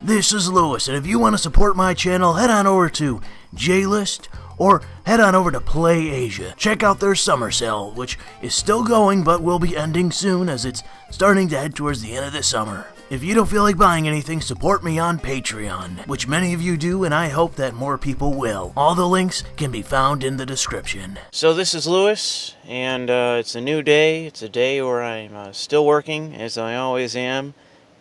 This is Louis, and if you want to support my channel, head on over to JList or head on over to Play Asia. Check out their summer sale, which is still going but will be ending soon as it's starting to head towards the end of the summer. If you don't feel like buying anything, support me on Patreon, which many of you do, and I hope that more people will. All the links can be found in the description. So this is Louis, and it's a new day. It's a day where I'm still working, as I always am.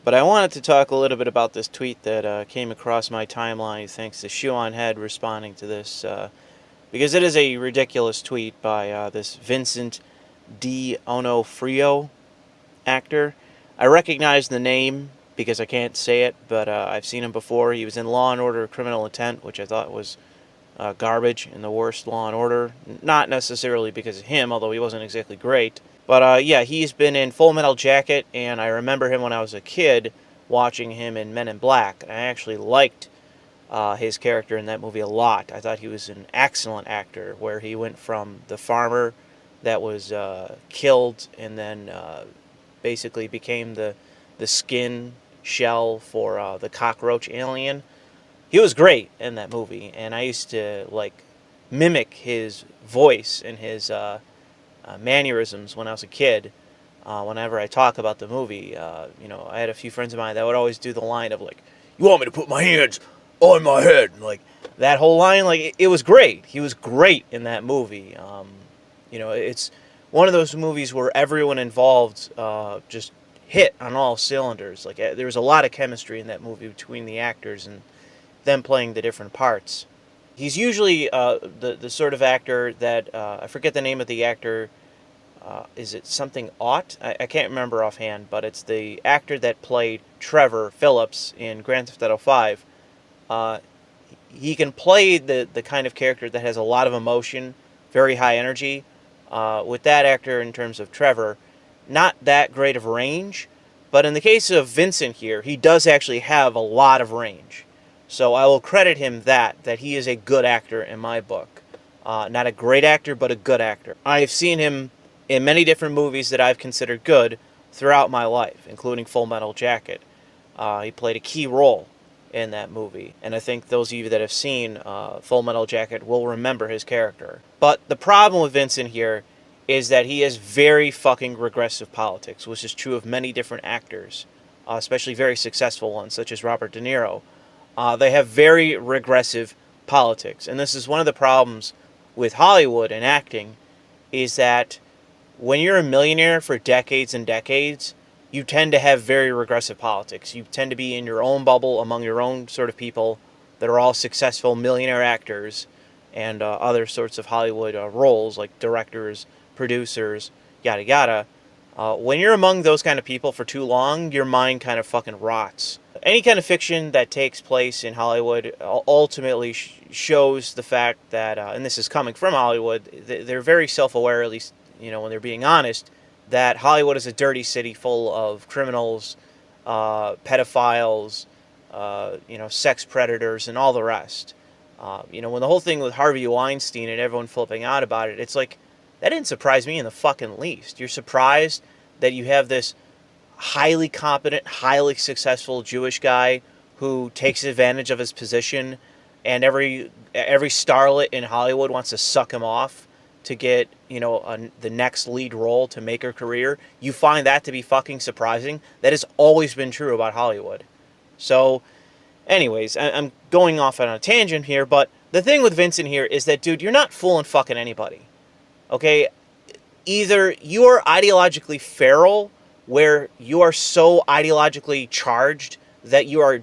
But I wanted to talk a little bit about this tweet that came across my timeline thanks to Shoe on Head responding to this, because it is a ridiculous tweet by this Vincent D'Onofrio actor. I recognize the name because I can't say it, but I've seen him before. He was in Law & Order Criminal Intent, which I thought was garbage and the worst Law & Order. Not necessarily because of him, although he wasn't exactly great. But yeah, he's been in Full Metal Jacket, and I remember him when I was a kid watching him in Men in Black. I actually liked his character in that movie a lot. I thought he was an excellent actor, where he went from the farmer that was killed and then basically became the skin shell for the cockroach alien. He was great in that movie, and I used to like mimic his voice and his mannerisms when I was a kid. Whenever I talk about the movie, you know, I had a few friends of mine that would always do the line of like, "You want me to put my hands on my head?" And, like, that whole line, like, it was great. He was great in that movie. You know, it's one of those movies where everyone involved just hit on all cylinders. Like, there was a lot of chemistry in that movie between the actors and them playing the different parts. He's usually the sort of actor that, I forget the name of the actor, is it something Ott? I can't remember offhand, but it's the actor that played Trevor Phillips in Grand Theft Auto 5. He can play the kind of character that has a lot of emotion, very high energy. With that actor, in terms of Trevor, not that great of range, but in the case of Vincent here, he does actually have a lot of range. So I will credit him that he is a good actor in my book. Not a great actor, but a good actor. I've seen him in many different movies that I've considered good throughout my life, including Full Metal Jacket. He played a key role in that movie, and I think those of you that have seen Full Metal Jacket will remember his character. But the problem with Vincent here is that he has very fucking regressive politics, which is true of many different actors, especially very successful ones, such as Robert De Niro. They have very regressive politics, and this is one of the problems with Hollywood and acting, is that when you're a millionaire for decades and decades, you tend to have very regressive politics. You tend to be in your own bubble among your own sort of people that are all successful millionaire actors and other sorts of Hollywood roles like directors, producers, yada yada. When you're among those kind of people for too long, your mind kind of fucking rots. Any kind of fiction that takes place in Hollywood ultimately shows the fact that, and this is coming from Hollywood, they're very self-aware, at least, you know, when they're being honest, that Hollywood is a dirty city full of criminals, pedophiles, you know, sex predators, and all the rest. You know, when the whole thing with Harvey Weinstein and everyone flipping out about it, it's like, that didn't surprise me in the fucking least. You're surprised that you have this highly competent, highly successful Jewish guy who takes advantage of his position, and every starlet in Hollywood wants to suck him off to get, you know, the next lead role to make her career. You find that to be fucking surprising? That has always been true about Hollywood. So, anyways, I'm going off on a tangent here, but the thing with Vincent here is that, dude, you're not fooling fucking anybody. Okay? Either you are ideologically feral, where you are so ideologically charged that you are,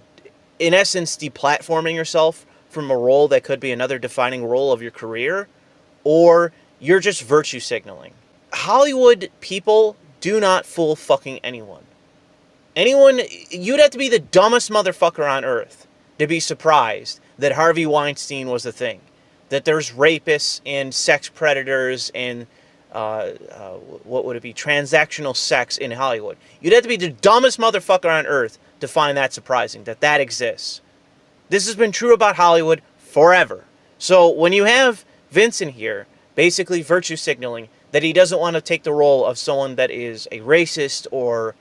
in essence, deplatforming yourself from a role that could be another defining role of your career, or you're just virtue signaling. Hollywood people do not fool fucking anyone. You'd have to be the dumbest motherfucker on earth to be surprised that Harvey Weinstein was a thing. That there's rapists and sex predators and what would it be, transactional sex in Hollywood. You'd have to be the dumbest motherfucker on earth to find that surprising, that exists. This has been true about Hollywood forever. So when you have Vincent here basically virtue signaling that he doesn't want to take the role of someone that is a racist or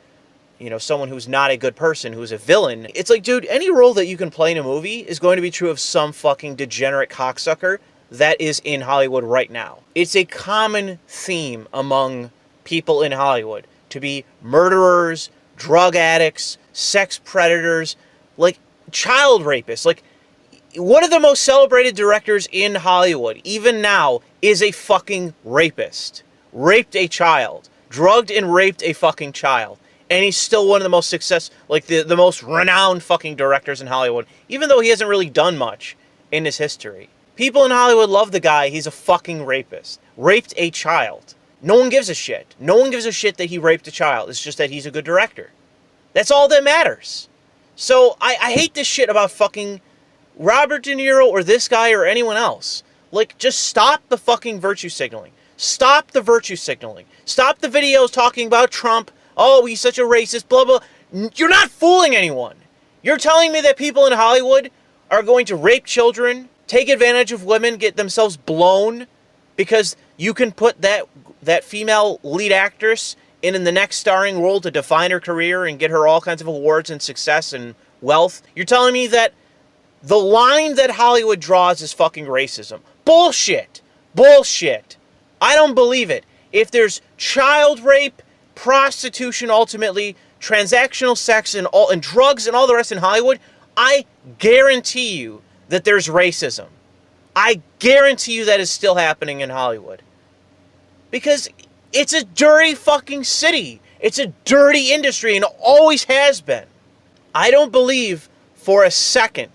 you know, someone who's not a good person, who's a villain. It's like, dude, any role that you can play in a movie is going to be true of some fucking degenerate cocksucker that is in Hollywood right now. It's a common theme among people in Hollywood to be murderers, drug addicts, sex predators, like child rapists. Like, one of the most celebrated directors in Hollywood, even now, is a fucking rapist. Raped a child. Drugged and raped a fucking child. And he's still one of the most the most renowned fucking directors in Hollywood, even though he hasn't really done much in his history. People in Hollywood love the guy. He's a fucking rapist. Raped a child. No one gives a shit. No one gives a shit that he raped a child. It's just that he's a good director. That's all that matters. So I hate this shit about fucking Robert De Niro or this guy or anyone else. Like, just stop the fucking virtue signaling. Stop the virtue signaling. Stop the videos talking about Trump. Oh, he's such a racist, blah, blah. You're not fooling anyone. You're telling me that people in Hollywood are going to rape children, take advantage of women, get themselves blown because you can put that female lead actress in the next starring role to define her career and get her all kinds of awards and success and wealth. You're telling me that the line that Hollywood draws is fucking racism. Bullshit. Bullshit. I don't believe it. If there's child rape, prostitution ultimately, transactional sex and drugs and all the rest in Hollywood, I guarantee you that there's racism. I guarantee you that is still happening in Hollywood. Because it's a dirty fucking city. It's a dirty industry and always has been. I don't believe for a second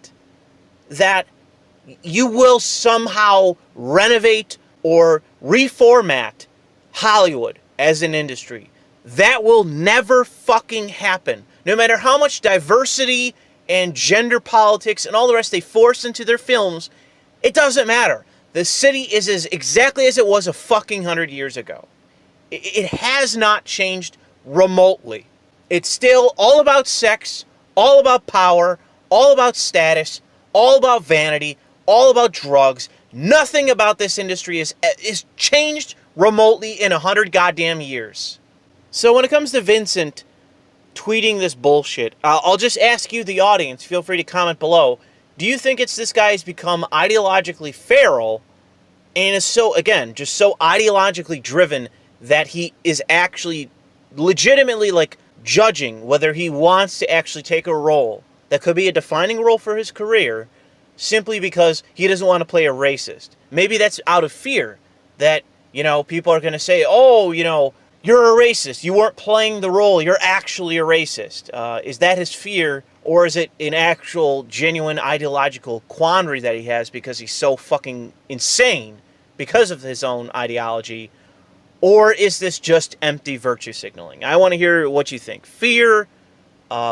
that you will somehow renovate or reformat Hollywood as an industry. That will never fucking happen. No matter how much diversity and gender politics and all the rest they force into their films, it doesn't matter. The city is exactly as it was a fucking 100 years ago. It has not changed remotely. It's still all about sex, all about power, all about status, all about vanity, all about drugs. Nothing about this industry is changed remotely in 100 goddamn years. So when it comes to Vincent tweeting this bullshit, I'll just ask you, the audience, feel free to comment below. Do you think it's this guy's become ideologically feral and is so, again, just so ideologically driven that he is actually legitimately, like, judging whether he wants to actually take a role that could be a defining role for his career simply because he doesn't want to play a racist? Maybe that's out of fear that, you know, people are going to say, oh, you know, you're a racist. You weren't playing the role. You're actually a racist. Is that his fear, or is it an actual, genuine ideological quandary that he has because he's so fucking insane because of his own ideology? Or is this just empty virtue signaling? I want to hear what you think. Fear,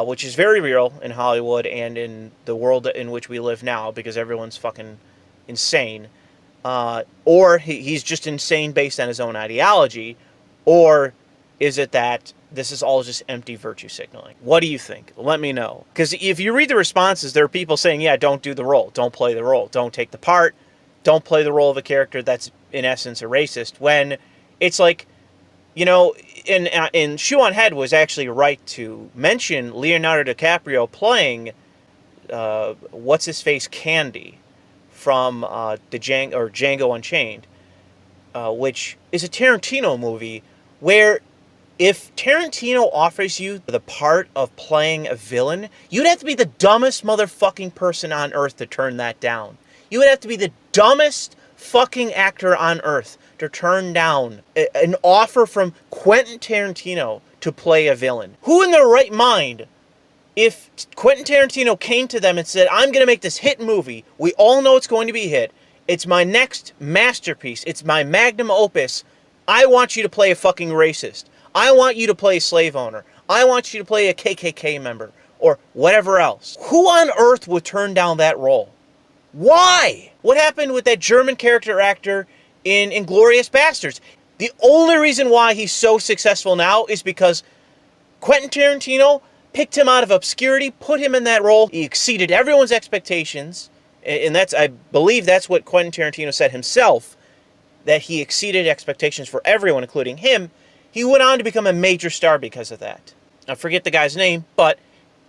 which is very real in Hollywood and in the world in which we live now because everyone's fucking insane. Or he's just insane based on his own ideology. Or is it that this is all just empty virtue signaling? What do you think? Let me know. Because if you read the responses, there are people saying, yeah, don't do the role. Don't play the role. Don't take the part. Don't play the role of a character that's, in essence, a racist. When it's like, you know, and Shoe on Head was actually right to mention Leonardo DiCaprio playing, what's-his-face, Candy from Django Unchained, which is a Tarantino movie where if Tarantino offers you the part of playing a villain, you'd have to be the dumbest motherfucking person on earth to turn that down. You would have to be the dumbest fucking actor on earth to turn down an offer from Quentin Tarantino to play a villain. Who in their right mind, if Quentin Tarantino came to them and said, I'm going to make this hit movie, we all know it's going to be a hit, it's my next masterpiece, it's my magnum opus, I want you to play a fucking racist. I want you to play a slave owner. I want you to play a KKK member. Or whatever else. Who on earth would turn down that role? Why? What happened with that German character actor in Inglourious Basterds? The only reason why he's so successful now is because Quentin Tarantino picked him out of obscurity, put him in that role. He exceeded everyone's expectations. And that's, I believe that's what Quentin Tarantino said himself, that he exceeded expectations for everyone, including him. He went on to become a major star because of that. I forget the guy's name, but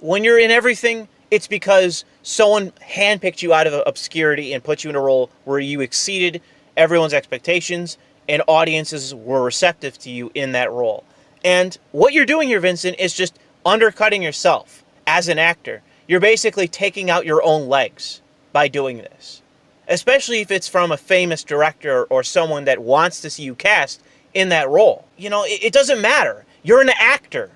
when you're in everything, it's because someone handpicked you out of obscurity and put you in a role where you exceeded everyone's expectations and audiences were receptive to you in that role. And what you're doing here, Vincent, is just undercutting yourself as an actor. You're basically taking out your own legs by doing this. Especially if it's from a famous director or someone that wants to see you cast in that role. You know, it doesn't matter. You're an actor.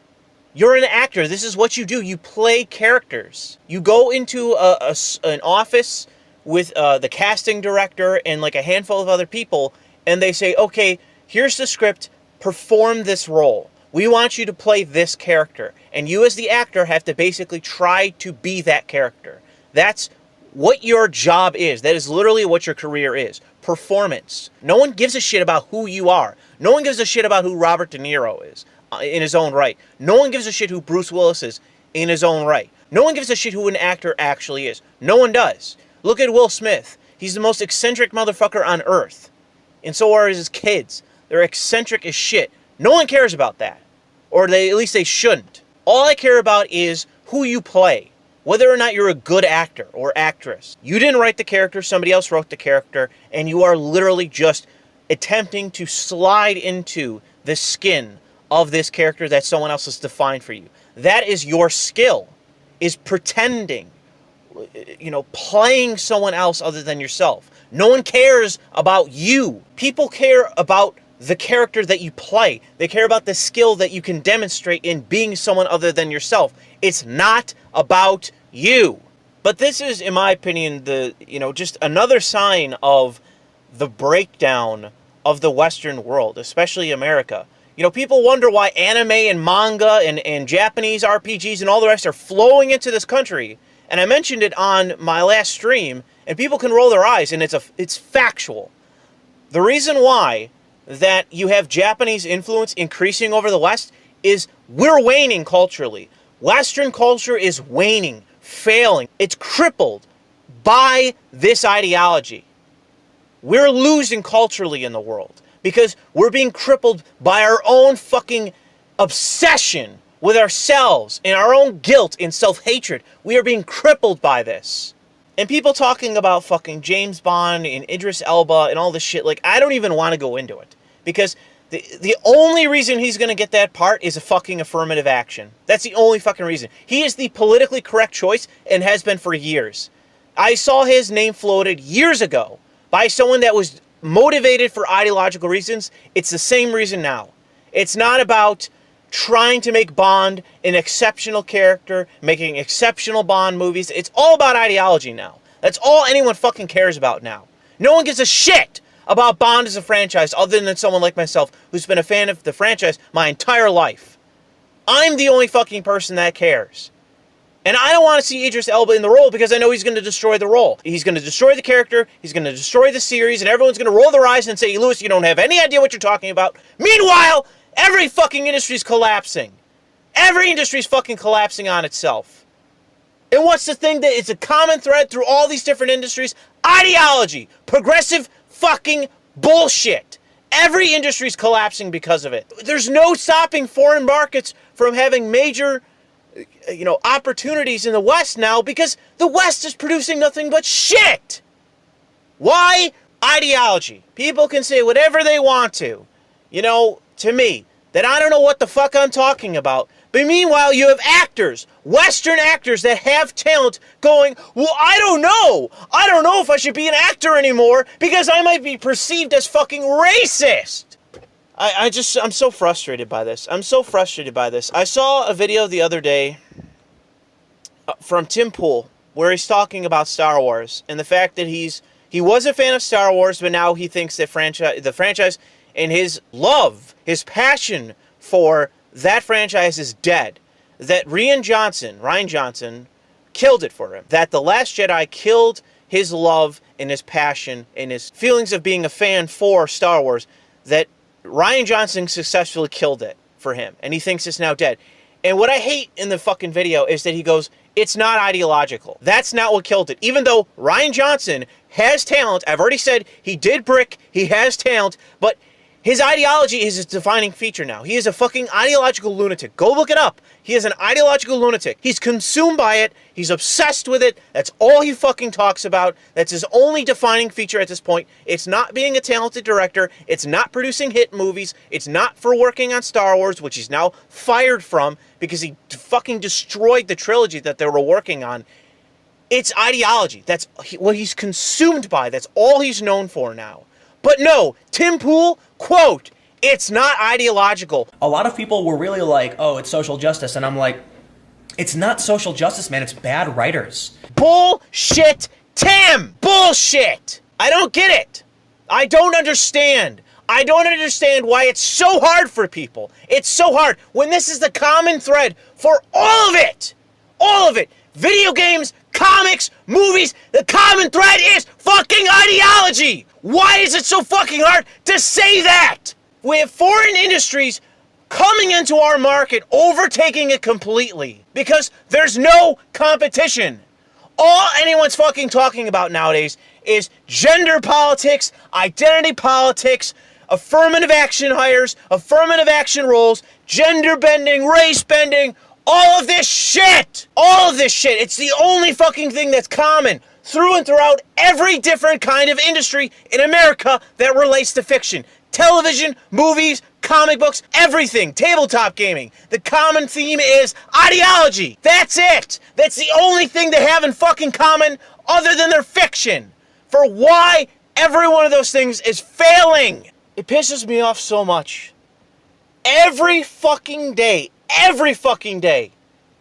You're an actor. This is what you do. You play characters. You go into an office with the casting director and like a handful of other people, and they say, okay, here's the script. Perform this role. We want you to play this character. And you as the actor have to basically try to be that character. That's what your job is. That is literally what your career is. Performance. No one gives a shit about who you are. No one gives a shit about who Robert De Niro is in his own right. No one gives a shit who Bruce Willis is in his own right. No one gives a shit who an actor actually is. No one does. Look at Will Smith. He's the most eccentric motherfucker on earth. And so are his kids. They're eccentric as shit. No one cares about that. Or at least they shouldn't. All I care about is who you play. Whether or not you're a good actor or actress. You didn't write the character, somebody else wrote the character, and you are literally just attempting to slide into the skin of this character that someone else has defined for you. That is your skill, is pretending, you know, playing someone else other than yourself. No one cares about you. People care about the character that you play. They care about the skill that you can demonstrate in being someone other than yourself. It's not about you. But this is, in my opinion, just another sign of the breakdown of the Western world, especially America. You know, people wonder why anime and manga and Japanese RPGs and all the rest are flowing into this country. And I mentioned it on my last stream, and people can roll their eyes, and it's factual. The reason why that you have Japanese influence increasing over the West is we're waning culturally. Western culture is waning, failing. It's crippled by this ideology. We're losing culturally in the world because we're being crippled by our own fucking obsession with ourselves and our own guilt and self-hatred. We are being crippled by this. And people talking about fucking James Bond and Idris Elba and all this shit, like, I don't even want to go into it. Because the only reason he's going to get that part is a fucking affirmative action. That's the only fucking reason. He is the politically correct choice and has been for years. I saw his name floated years ago by someone that was motivated for ideological reasons. It's the same reason now. It's not about trying to make Bond an exceptional character, making exceptional Bond movies. It's all about ideology now. That's all anyone fucking cares about now. No one gives a shit about Bond as a franchise other than someone like myself who's been a fan of the franchise my entire life. I'm the only fucking person that cares. And I don't want to see Idris Elba in the role because I know he's going to destroy the role. He's going to destroy the character, he's going to destroy the series, and everyone's going to roll their eyes and say, Louis, you don't have any idea what you're talking about. Meanwhile, every fucking industry's collapsing. Every industry's fucking collapsing on itself. And what's the thing that it's a common thread through all these different industries? Ideology. Progressive fucking bullshit. Every industry's collapsing because of it. There's no stopping foreign markets from having major opportunities in the West now because the West is producing nothing but shit. Why? Ideology. People can say whatever they want to, to me, that I don't know what the fuck I'm talking about. But meanwhile, you have actors, Western actors that have talent going, well, I don't know. I don't know if I should be an actor anymore because I might be perceived as fucking racist. I'm so frustrated by this. I'm so frustrated by this. I saw a video the other day from Tim Pool where he's talking about Star Wars and the fact that he was a fan of Star Wars, but now he thinks that the franchise and his love, his passion for that franchise is dead. That Rian Johnson killed it for him. That The Last Jedi killed his love and his passion and his feelings of being a fan for Star Wars. That Rian Johnson successfully killed it for him, and he thinks it's now dead. And what I hate in the fucking video is that he goes, it's not ideological. That's not what killed it. Even though Rian Johnson has talent, I've already said he did Brick, he has talent, but His ideology is his defining feature now. He is a fucking ideological lunatic. Go look it up. He is an ideological lunatic. He's consumed by it. He's obsessed with it. That's all he fucking talks about. That's his only defining feature at this point. It's not being a talented director. It's not producing hit movies. It's not for working on Star Wars, which he's now fired from because he fucking destroyed the trilogy that they were working on. It's ideology. That's what he's consumed by. That's all he's known for now. But no, Tim Pool, quote, it's not ideological. A lot of people were really like, oh, it's social justice. And I'm like, it's not social justice, man. It's bad writers. Bullshit, Tim! Bullshit! I don't get it. I don't understand. I don't understand why it's so hard for people. It's so hard when this is the common thread for all of it. All of it. Video games, comics, movies, the common thread is fucking ideology. Why is it so fucking hard to say that? We have foreign industries coming into our market, overtaking it completely because there's no competition. All anyone's fucking talking about nowadays is gender politics, identity politics, affirmative action hires, affirmative action roles, gender bending, race bending, all of this shit. All of this shit. It's the only fucking thing that's common through and throughout every different kind of industry in America that relates to fiction. Television, movies, comic books, everything. Tabletop gaming. The common theme is ideology. That's it. That's the only thing they have in fucking common other than their fiction. For why every one of those things is failing. It pisses me off so much. Every fucking day,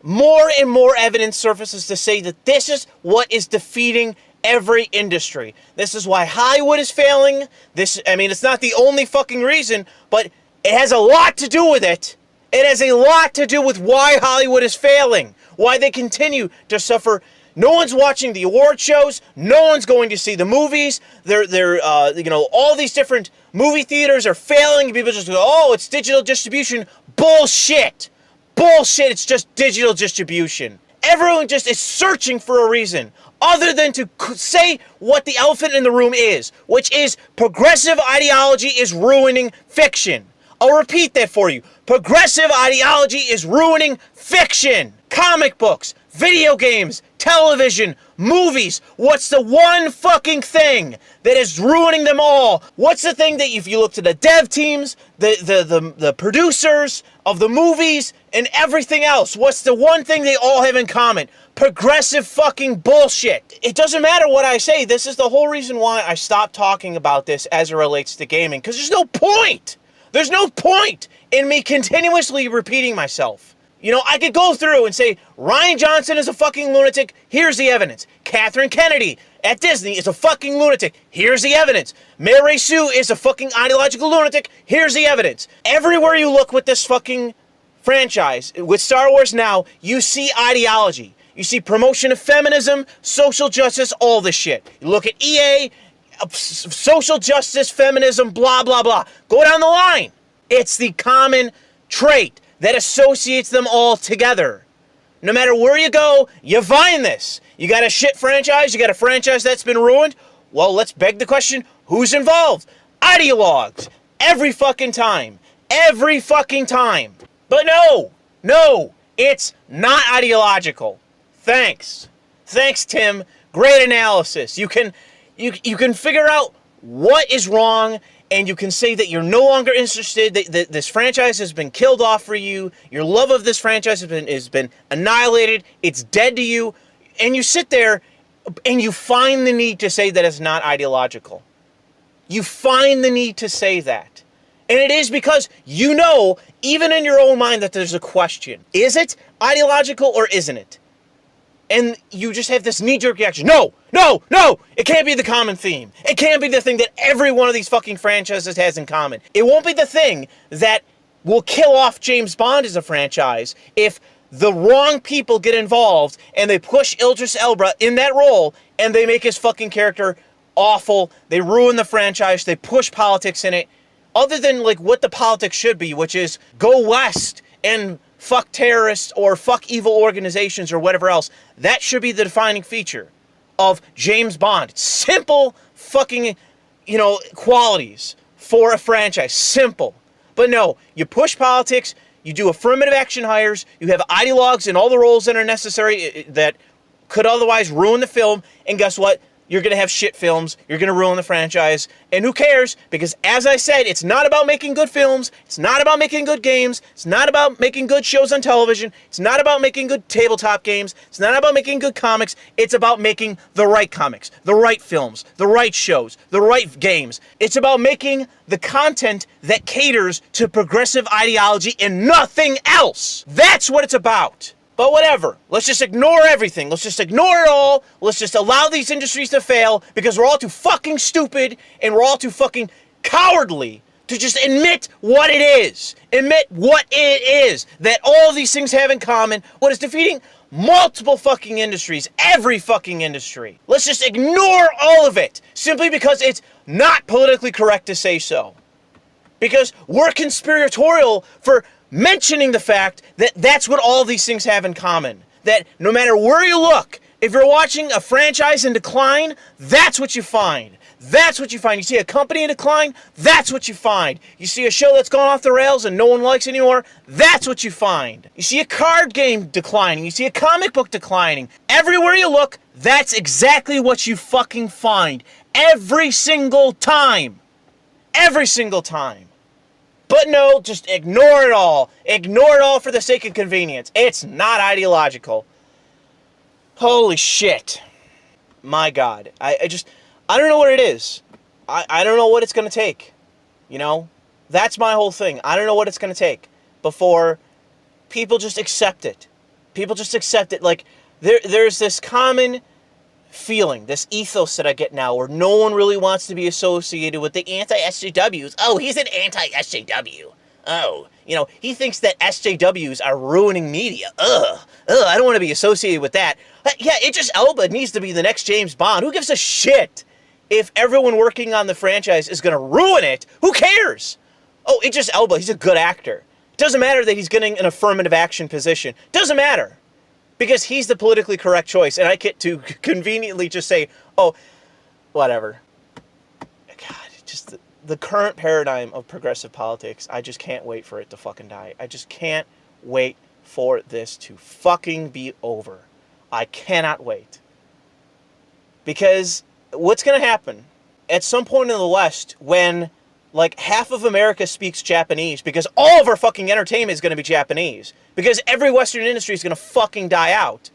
more and more evidence surfaces to say that this is what is defeating every industry. This is why Hollywood is failing. It's not the only fucking reason, but it has a lot to do with it. It has a lot to do with why Hollywood is failing, why they continue to suffer. No one's watching the award shows. No one's going to see the movies. All these different movie theaters are failing. People just go, oh, it's digital distribution. Bullshit. Bullshit. It's just digital distribution. Everyone just is searching for a reason other than to say what the elephant in the room is, which is progressive ideology is ruining fiction. I'll repeat that for you. Progressive ideology is ruining fiction. Comic books, video games, television, movies. What's the one fucking thing that is ruining them all? What's the thing that if you look to the dev teams, the producers of the movies and everything else, what's the one thing they all have in common? Progressive fucking bullshit. It doesn't matter what I say. This is the whole reason why I stopped talking about this as it relates to gaming, because there's no point. There's no point in me continuously repeating myself. You know, I could go through and say, Rian Johnson is a fucking lunatic. Here's the evidence. Catherine Kennedy at Disney is a fucking lunatic. Here's the evidence. Mary Sue is a fucking ideological lunatic. Here's the evidence. Everywhere you look with this fucking franchise, with Star Wars now, you see ideology. You see promotion of feminism, social justice, all this shit. You look at EA, social justice, feminism, blah, blah, blah. Go down the line. It's the common trait that associates them all together. No matter where you go, you find this. You got a shit franchise, you got a franchise that's been ruined. Well, let's beg the question, who's involved? Ideologues. Every fucking time. Every fucking time. But no, it's not ideological. Thanks. Thanks, Tim. Great analysis. You can figure out what is wrong, and you can say that you're no longer interested, that this franchise has been killed off for you, your love of this franchise has been annihilated, it's dead to you, and you sit there and you find the need to say that it's not ideological. You find the need to say that. And it is because you know, even in your own mind, that there's a question. Is it ideological or isn't it? And you just have this knee-jerk reaction. No! It can't be the common theme. It can't be the thing that every one of these fucking franchises has in common. It won't be the thing that will kill off James Bond as a franchise if the wrong people get involved and they push Idris Elba in that role and they make his fucking character awful. They ruin the franchise. They push politics in it. Other than like what the politics should be, which is go west and fuck terrorists or fuck evil organizations or whatever else. That should be the defining feature of James Bond. Simple fucking, qualities. for a franchise. Simple. But no, you push politics, you do affirmative action hires, you have ideologues in all the roles that are necessary that could otherwise ruin the film, and guess what? You're going to have shit films, you're going to ruin the franchise, and who cares? Because as I said, it's not about making good films, it's not about making good games, it's not about making good shows on television, it's not about making good tabletop games, it's not about making good comics, it's about making the right comics, the right films, the right shows, the right games. It's about making the content that caters to progressive ideology and nothing else. That's what it's about. But whatever, let's just ignore everything. Let's just ignore it all. Let's just allow these industries to fail because we're all too fucking stupid and we're all too fucking cowardly to just admit what it is. Admit what it is that all of these things have in common. What is defeating multiple fucking industries, every fucking industry. Let's just ignore all of it simply because it's not politically correct to say so. Because we're conspiratorial for mentioning the fact that that's what all these things have in common. That no matter where you look, if you're watching a franchise in decline, that's what you find. That's what you find. You see a company in decline, that's what you find. You see a show that's gone off the rails and no one likes anymore, that's what you find. You see a card game declining, you see a comic book declining. Everywhere you look, that's exactly what you fucking find. Every single time. Every single time. But no, just ignore it all. Ignore it all for the sake of convenience. It's not ideological. Holy shit. My God. I don't know what it is. I don't know what it's going to take. You know? That's my whole thing. I don't know what it's going to take before people just accept it. People just accept it. Like, there's this common feeling, this ethos that I get now where no one really wants to be associated with the anti-SJWs. Oh, he's an anti-SJW. Oh, you know, he thinks that SJWs are ruining media. Ugh, I don't want to be associated with that. Yeah, Idris Elba needs to be the next James Bond. Who gives a shit if everyone working on the franchise is going to ruin it? Who cares? Oh, Idris Elba, he's a good actor. It doesn't matter that he's getting an affirmative action position. Doesn't matter. Because he's the politically correct choice, and I get to conveniently just say, oh, whatever. God, just the current paradigm of progressive politics, I just can't wait for it to fucking die. I just can't wait for this to fucking be over. I cannot wait. Because what's going to happen at some point in the West when like half of America speaks Japanese, because all of our fucking entertainment is going to be Japanese, because every Western industry is going to fucking die out.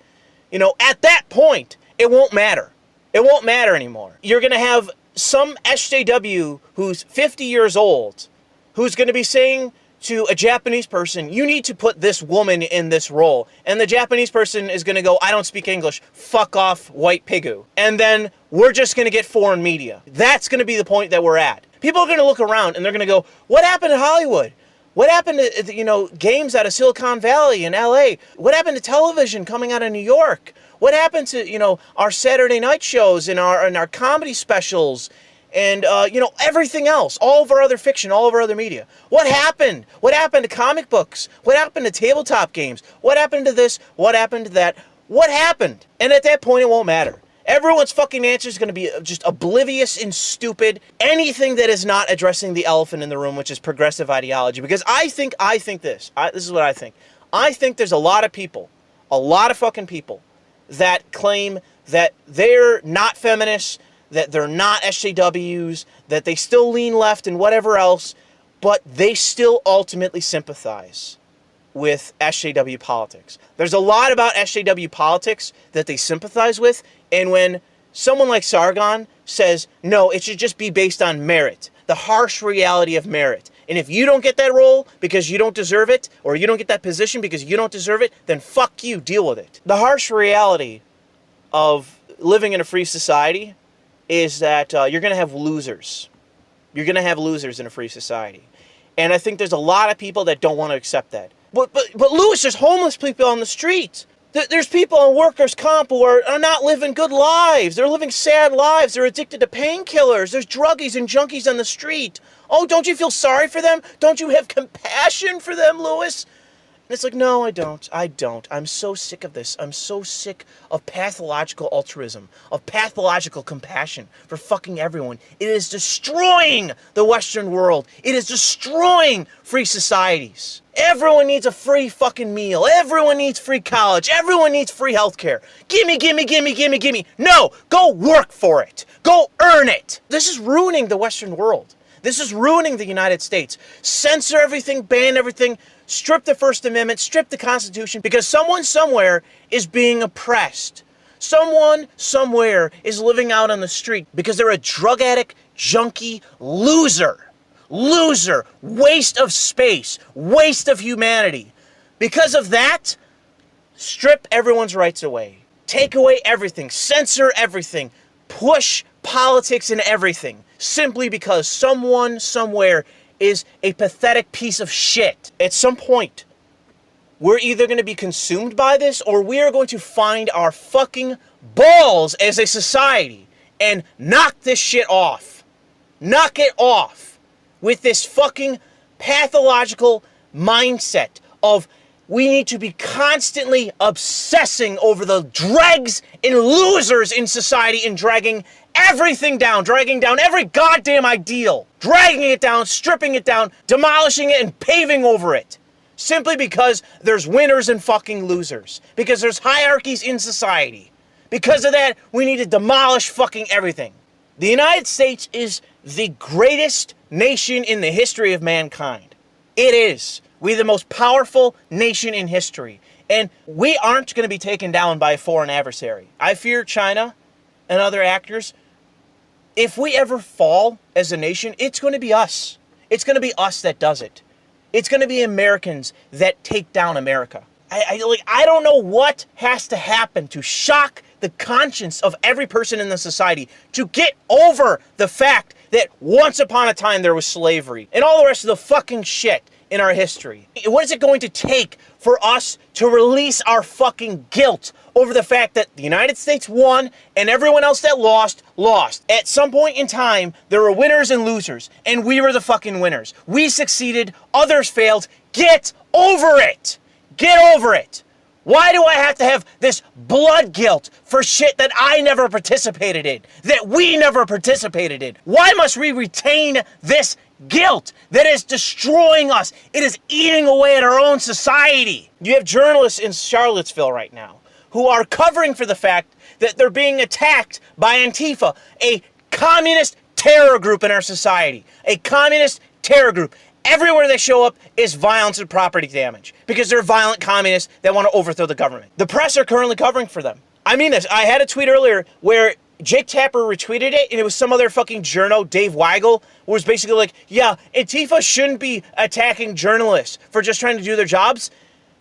You know, at that point, it won't matter. It won't matter anymore. You're going to have some SJW who's 50 years old, who's going to be saying to a Japanese person, you need to put this woman in this role. And the Japanese person is going to go, I don't speak English. Fuck off, white pigu. And then we're just going to get foreign media. That's going to be the point that we're at. People are going to look around and they're going to go, what happened to Hollywood? What happened to, you know, games out of Silicon Valley and LA? What happened to television coming out of New York? What happened to, you know, our Saturday night shows and our comedy specials and, you know, everything else, all of our other fiction, all of our other media? What happened? What happened to comic books? What happened to tabletop games? What happened to this? What happened to that? What happened? And at that point, it won't matter. Everyone's fucking answer is going to be just oblivious and stupid. Anything that is not addressing the elephant in the room, which is progressive ideology. Because I think this. This is what I think. I think there's a lot of people, a lot of fucking people, that claim that they're not feminists, that they're not SJWs, that they still lean left and whatever else, but they still ultimately sympathize with SJW politics. There's a lot about SJW politics that they sympathize with, and when someone like Sargon says, no, it should just be based on merit, the harsh reality of merit, and if you don't get that role because you don't deserve it, or you don't get that position because you don't deserve it, then fuck you, deal with it. The harsh reality of living in a free society is that you're going to have losers. You're going to have losers in a free society. And I think there's a lot of people that don't want to accept that. But Louis, there's homeless people on the streets. There's people on workers' comp who are not living good lives. They're living sad lives. They're addicted to painkillers. There's druggies and junkies on the street. Oh, don't you feel sorry for them? Don't you have compassion for them, Louis? And it's like, no, I don't. I don't. I'm so sick of this. I'm so sick of pathological altruism, of pathological compassion for fucking everyone. It is destroying the Western world. It is destroying free societies. Everyone needs a free fucking meal. Everyone needs free college. Everyone needs free healthcare. Gimme, gimme, gimme, gimme, gimme. No, go work for it. Go earn it. This is ruining the Western world. This is ruining the United States. Censor everything, ban everything, strip the First Amendment, strip the Constitution, because someone somewhere is being oppressed. Someone somewhere is living out on the street because they're a drug addict, junkie, loser, waste of space, waste of humanity. Because of that, strip everyone's rights away. Take away everything, censor everything, push politics and everything, simply because someone somewhere is a pathetic piece of shit. At some point, we're either going to be consumed by this, or we are going to find our fucking balls as a society and knock this shit off. Knock it off with this fucking pathological mindset of we need to be constantly obsessing over the dregs and losers in society and dragging everything down, dragging down every goddamn ideal, dragging it down, stripping it down, demolishing it, and paving over it. Simply because there's winners and fucking losers. Because there's hierarchies in society. Because of that, we need to demolish fucking everything. The United States is the greatest nation in the history of mankind. It is. We're the most powerful nation in history. And we aren't going to be taken down by a foreign adversary. I fear China and other actors. If we ever fall as a nation, it's going to be us. It's going to be us that does it. It's going to be Americans that take down America. I don't know what has to happen to shock the conscience of every person in the society to get over the fact that once upon a time there was slavery and all the rest of the fucking shit in our history. What is it going to take for us to release our fucking guilt over the fact that the United States won and everyone else that lost? At some point in time, there were winners and losers, and we were the fucking winners. We succeeded, others failed. Get over it! Get over it! Why do I have to have this blood guilt for shit that I never participated in, that we never participated in? Why must we retain this guilt that is destroying us? It is eating away at our own society. You have journalists in Charlottesville right now who are covering for the fact that they're being attacked by Antifa, a communist terror group in our society. A communist terror group. Everywhere they show up is violence and property damage because they're violent communists that want to overthrow the government. The press are currently covering for them. I mean this. I had a tweet earlier where Jake Tapper retweeted it, and it was some other fucking journo, Dave Weigel, who was basically like, yeah, Antifa shouldn't be attacking journalists for just trying to do their jobs.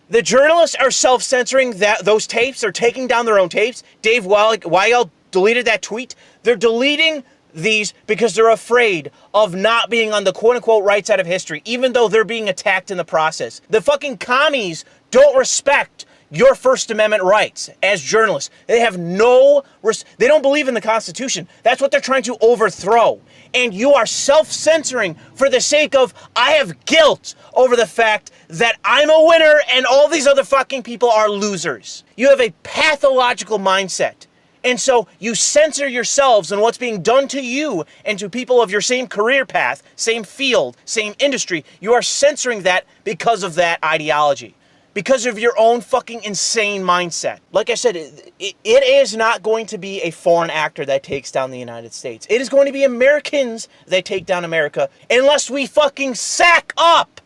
The journalists are self-censoring those tapes. They're taking down their own tapes. Dave Weigel deleted that tweet. They're deleting these because they're afraid of not being on the quote-unquote right side of history, even though they're being attacked in the process. The fucking commies don't respect your First Amendment rights as journalists. They have they don't believe in the Constitution. That's what they're trying to overthrow. And you are self-censoring for the sake of, I have guilt over the fact that I'm a winner and all these other fucking people are losers. You have a pathological mindset. And so you censor yourselves and what's being done to you and to people of your same career path, same field, same industry. You are censoring that because of that ideology. Because of your own fucking insane mindset. Like I said, it is not going to be a foreign actor that takes down the United States. It is going to be Americans that take down America unless we fucking sack up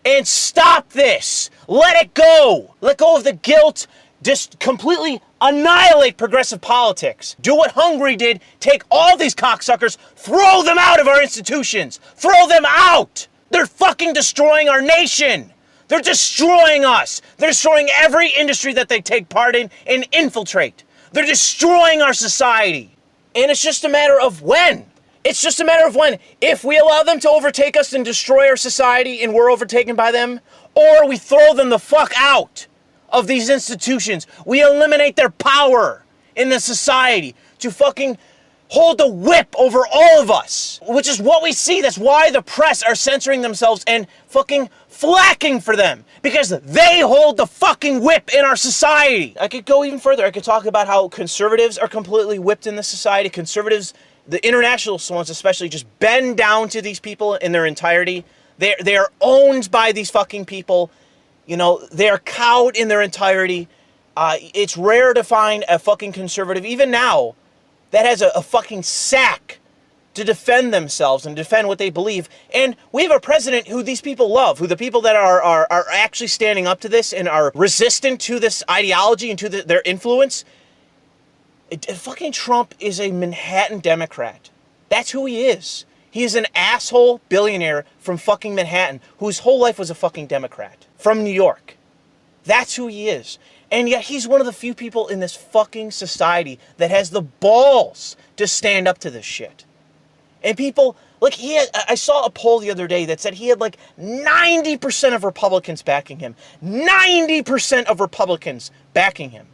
and stop this. Let it go. Let go of the guilt. Just completely annihilate progressive politics. Do what Hungary did. Take all these cocksuckers, throw them out of our institutions. Throw them out. They're fucking destroying our nation. They're destroying us. They're destroying every industry that they take part in and infiltrate. They're destroying our society. And it's just a matter of when. It's just a matter of when. If we allow them to overtake us and destroy our society and we're overtaken by them, or we throw them the fuck out of these institutions. We eliminate their power in the society to fucking hold the whip over all of us, which is what we see. That's why the press are censoring themselves and fucking flacking for them, because they hold the fucking whip in our society. I could go even further. I could talk about how conservatives are completely whipped in this society. Conservatives, the international ones especially, just bend down to these people in their entirety. They are owned by these fucking people. You know, they are cowed in their entirety. It's rare to find a fucking conservative, even now, that has a fucking sack to defend themselves and defend what they believe. And we have a president who these people love, who the people that are actually standing up to this and are resistant to this ideology and to their influence. Fucking Trump is a Manhattan Democrat. That's who he is. He is an asshole billionaire from fucking Manhattan whose whole life was a fucking Democrat from New York. That's who he is. And yet he's one of the few people in this fucking society that has the balls to stand up to this shit. And people, like, I saw a poll the other day that said he had like 90% of Republicans backing him. 90% of Republicans backing him.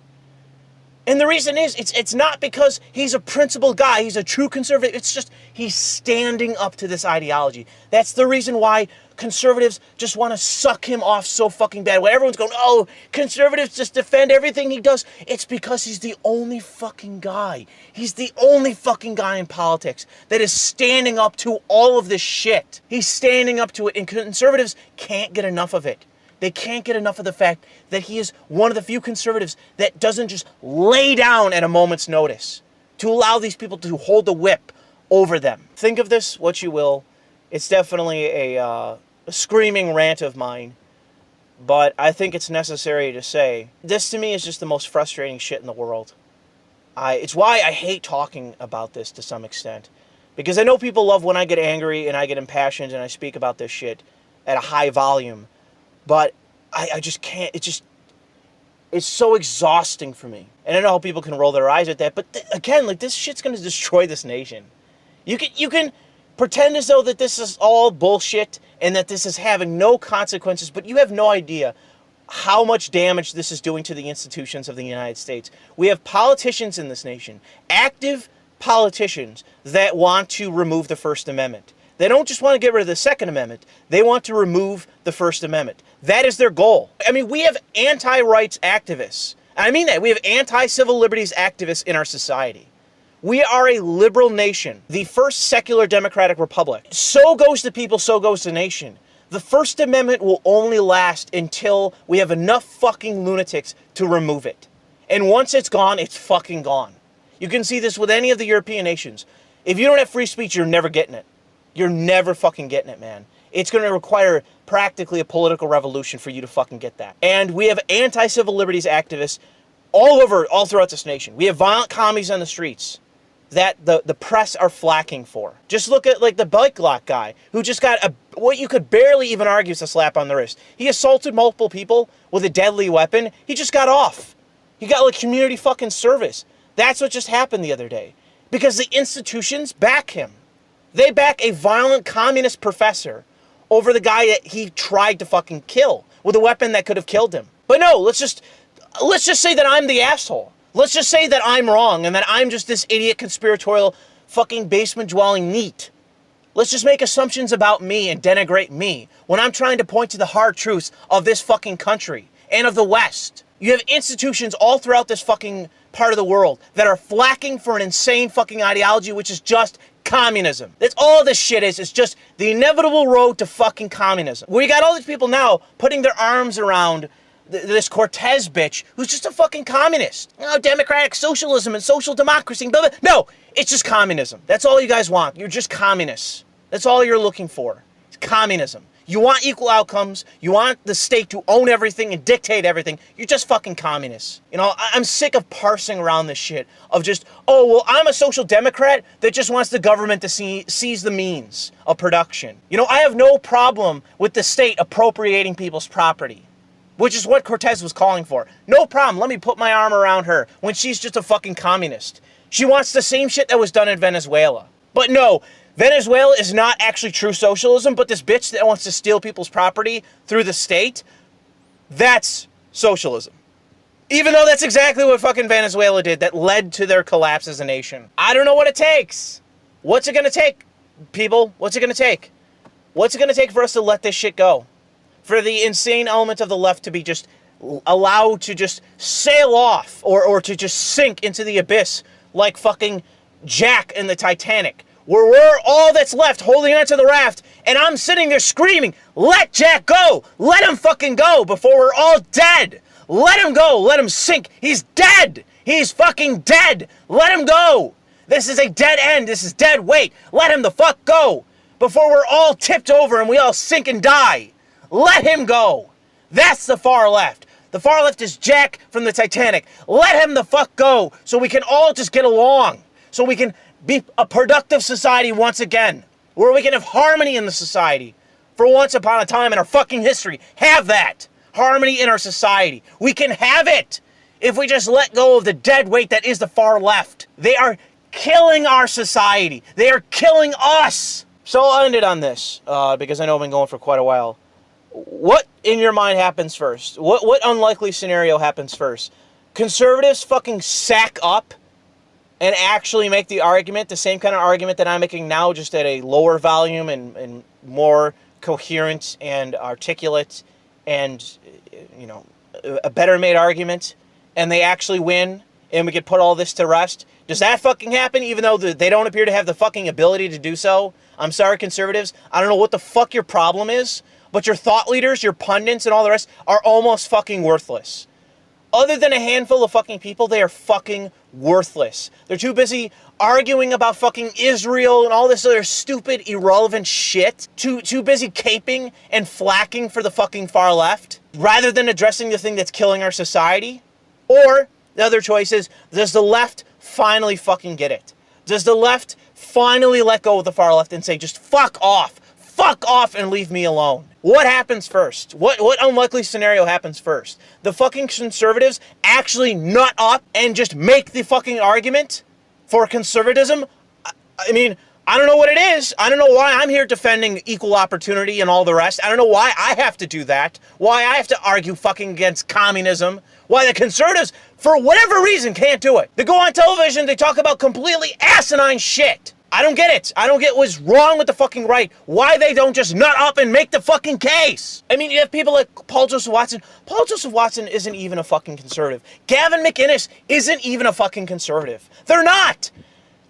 And the reason is, it's not because he's a principled guy, he's a true conservative, it's just he's standing up to this ideology. That's the reason why conservatives just want to suck him off so fucking bad. When everyone's going, oh, conservatives just defend everything he does, it's because he's the only fucking guy. He's the only fucking guy in politics that is standing up to all of this shit. He's standing up to it, and conservatives can't get enough of it. They can't get enough of the fact that he is one of the few conservatives that doesn't just lay down at a moment's notice to allow these people to hold the whip over them. Think of this what you will. It's definitely a screaming rant of mine, but I think it's necessary to say. This to me is just the most frustrating shit in the world. It's why I hate talking about this to some extent, because I know people love when I get angry and I get impassioned and I speak about this shit at a high volume. But I just can't, it's so exhausting for me. And I know how people can roll their eyes at that, but again, like, this shit's going to destroy this nation. You can pretend as though that this is all bullshit and that this is having no consequences, but you have no idea how much damage this is doing to the institutions of the United States. We have politicians in this nation, active politicians, that want to remove the First Amendment. They don't just want to get rid of the Second Amendment. They want to remove the First Amendment. That is their goal. I mean, we have anti-rights activists. I mean that. We have anti-civil liberties activists in our society. We are a liberal nation, the first secular democratic republic. So goes the people, so goes the nation. The First Amendment will only last until we have enough fucking lunatics to remove it. And once it's gone, it's fucking gone. You can see this with any of the European nations. If you don't have free speech, you're never getting it. You're never fucking getting it, man. It's going to require practically a political revolution for you to fucking get that. And we have anti-civil liberties activists all throughout this nation. We have violent commies on the streets that the press are flacking for. Just look at, like, the bike lock guy who just got what you could barely even argue is a slap on the wrist. He assaulted multiple people with a deadly weapon. He just got off. He got, like, community fucking service. That's what just happened the other day. Because the institutions back him. They back a violent communist professor over the guy that he tried to fucking kill with a weapon that could have killed him. But no, let's just say that I'm the asshole. Let's just say that I'm wrong and that I'm just this idiot conspiratorial fucking basement-dwelling neat. Let's just make assumptions about me and denigrate me when I'm trying to point to the hard truths of this fucking country and of the West. You have institutions all throughout this fucking part of the world that are flacking for an insane fucking ideology, which is just communism. That's all this shit is. It's just the inevitable road to fucking communism. We got all these people now putting their arms around this Cortez bitch who's just a fucking communist. You know, democratic socialism and social democracy. Blah, blah. No, it's just communism. That's all you guys want. You're just communists. That's all you're looking for. It's communism. You want equal outcomes. You want the state to own everything and dictate everything. You're just fucking communists. You know, I'm sick of parsing around this shit of just, oh, well, I'm a social democrat that just wants the government to seize the means of production. You know, I have no problem with the state appropriating people's property, which is what Cortez was calling for. No problem. Let me put my arm around her when she's just a fucking communist. She wants the same shit that was done in Venezuela. But no, Venezuela is not actually true socialism, but this bitch that wants to steal people's property through the state, that's socialism. Even though that's exactly what fucking Venezuela did that led to their collapse as a nation. I don't know what it takes. What's it gonna take, people? What's it gonna take? What's it gonna take for us to let this shit go? For the insane element of the left to be just allowed to just sail off or to just sink into the abyss like fucking Jack in the Titanic, where we're all that's left holding onto the raft, and I'm sitting there screaming, let Jack go! Let him fucking go before we're all dead! Let him go! Let him sink! He's dead! He's fucking dead! Let him go! This is a dead end! This is dead weight! Let him the fuck go! Before we're all tipped over and we all sink and die! Let him go! That's the far left. The far left is Jack from the Titanic. Let him the fuck go so we can all just get along. So we can be a productive society once again. Where we can have harmony in the society. For once upon a time in our fucking history. Have that. Harmony in our society. We can have it. If we just let go of the dead weight that is the far left. They are killing our society. They are killing us. So I'll end it on this. Because I know I've been going for quite a while. What in your mind happens first? What unlikely scenario happens first? Conservatives fucking sack up and actually make the argument, the same kind of argument that I'm making now, just at a lower volume and more coherent and articulate and, you know, a better made argument, and they actually win, and we could put all this to rest. Does that fucking happen, even though they don't appear to have the fucking ability to do so? I'm sorry, conservatives. I don't know what the fuck your problem is, but your thought leaders, your pundits, and all the rest are almost fucking worthless. Other than a handful of fucking people, they are fucking worthless. They're too busy arguing about fucking Israel and all this other stupid, irrelevant shit. Too busy caping and flacking for the fucking far left, rather than addressing the thing that's killing our society. Or, the other choice is, does the left finally fucking get it? Does the left finally let go of the far left and say, just fuck off and leave me alone? What happens first? What unlikely scenario happens first? The fucking conservatives actually nut up and just make the fucking argument for conservatism? I mean, I don't know what it is. I don't know why I'm here defending equal opportunity and all the rest. I don't know why I have to do that. Why I have to argue fucking against communism. Why the conservatives, for whatever reason, can't do it. They go on television, they talk about completely asinine shit. I don't get it. I don't get what's wrong with the fucking right. Why they don't just nut up and make the fucking case. I mean, you have people like Paul Joseph Watson. Paul Joseph Watson isn't even a fucking conservative. Gavin McInnes isn't even a fucking conservative. They're not.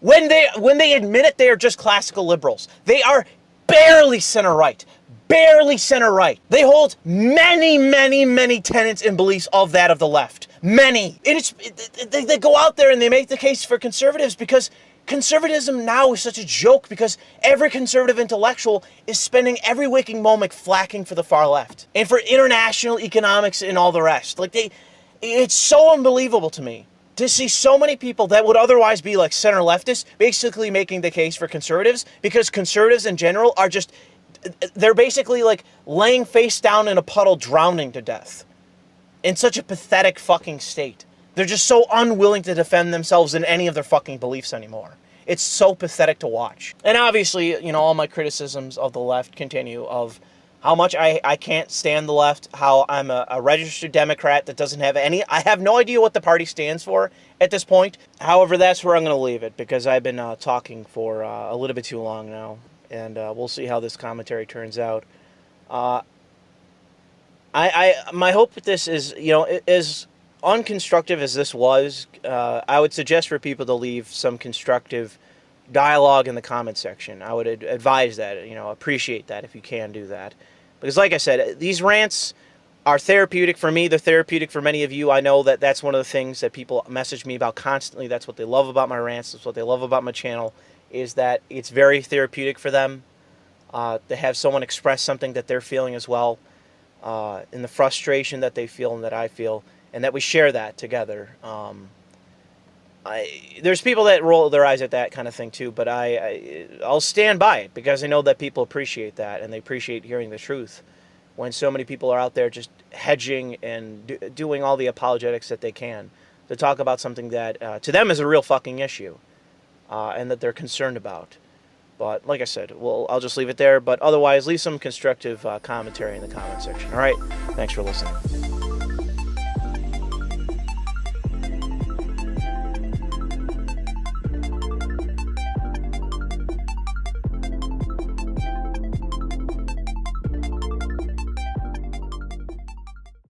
When they admit it, they are just classical liberals. They are barely center-right. Barely center-right. They hold many, many, many tenets and beliefs of that of the left. Many. And they go out there and they make the case for conservatives because conservatism now is such a joke because every conservative intellectual is spending every waking moment flacking for the far left and for international economics and all the rest. Like it's so unbelievable to me to see so many people that would otherwise be like center leftists basically making the case for conservatives, because conservatives in general are just, they're basically like laying face down in a puddle drowning to death in such a pathetic fucking state. They're just so unwilling to defend themselves in any of their fucking beliefs anymore. It's so pathetic to watch. And obviously, you know, all my criticisms of the left continue of how much I can't stand the left, how I'm a registered Democrat that doesn't have any, I have no idea what the party stands for at this point. However, that's where I'm going to leave it, because I've been talking for a little bit too long now, and we'll see how this commentary turns out. My hope with this is, you know, as unconstructive as this was, I would suggest for people to leave some constructive dialogue in the comment section. I would advise that, you know, appreciate that if you can do that. Because like I said, these rants are therapeutic for me. They're therapeutic for many of you. I know that that's one of the things that people message me about constantly. That's what they love about my rants. That's what they love about my channel, is that it's very therapeutic for them to have someone express something that they're feeling as well, and the frustration that they feel and that I feel, and that we share that together. There's people that roll their eyes at that kind of thing too, but I'll stand by it, because I know that people appreciate that, and they appreciate hearing the truth when so many people are out there just hedging and doing all the apologetics that they can to talk about something that to them is a real fucking issue, and that they're concerned about. But like I said, I'll just leave it there. But otherwise, leave some constructive commentary in the comment section. All right, thanks for listening.